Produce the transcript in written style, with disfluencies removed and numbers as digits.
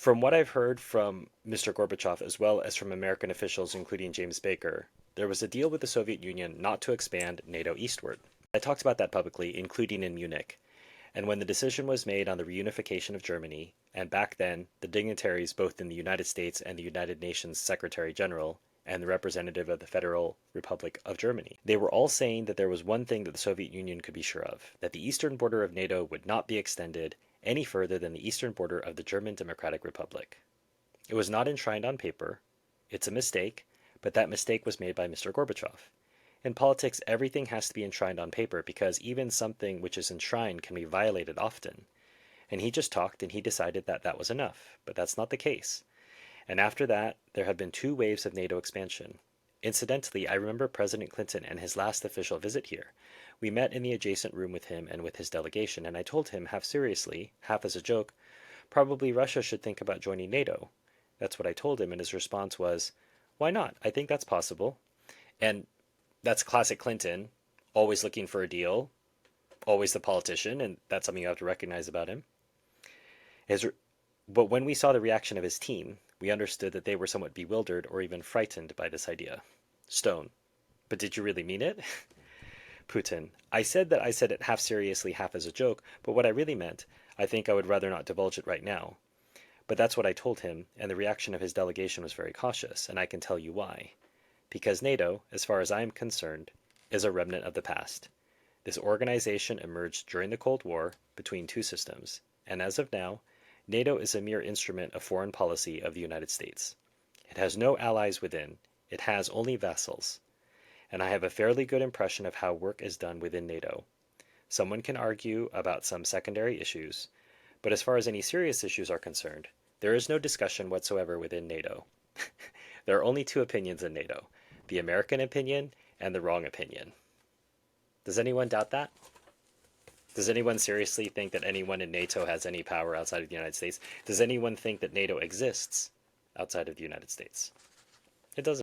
From what I've heard from Mr. Gorbachev as well as from American officials, including James Baker, there was a deal with the Soviet Union not to expand NATO eastward. I talked about that publicly, including in Munich. And when the decision was made on the reunification of Germany, and back then the dignitaries both in the United States and the United Nations Secretary General and the representative of the Federal Republic of Germany, they were all saying that there was one thing that the Soviet Union could be sure of, that the eastern border of NATO would not be extended any further than the eastern border of the German Democratic Republic. It was not enshrined on paper. It's a mistake, but that mistake was made by Mr. Gorbachev. In politics, everything has to be enshrined on paper because even something which is enshrined can be violated often. And he just talked and he decided that that was enough, but that's not the case. And after that, there have been two waves of NATO expansion. Incidentally, I remember President Clinton and his last official visit here. We met in the adjacent room with him and with his delegation, and I told him, half seriously, half as a joke, probably Russia should think about joining NATO. That's what I told him, and his response was, why not? I think that's possible. And that's classic Clinton, always looking for a deal, always the politician, and that's something you have to recognize about him. But when we saw the reaction of his team, we understood that they were somewhat bewildered or even frightened by this idea. Stone. But did you really mean it? Putin. I said it half seriously, half as a joke, but what I really meant, I think I would rather not divulge it right now. But that's what I told him, and the reaction of his delegation was very cautious, and I can tell you why. Because NATO, as far as I am concerned, is a remnant of the past. This organization emerged during the Cold War between two systems, and as of now, NATO is a mere instrument of foreign policy of the United States. It has no allies within, it has only vassals. And I have a fairly good impression of how work is done within NATO. Someone can argue about some secondary issues, but as far as any serious issues are concerned, there is no discussion whatsoever within NATO. There are only two opinions in NATO, the American opinion and the wrong opinion. Does anyone doubt that? Does anyone seriously think that anyone in NATO has any power outside of the United States? Does anyone think that NATO exists outside of the United States? It doesn't.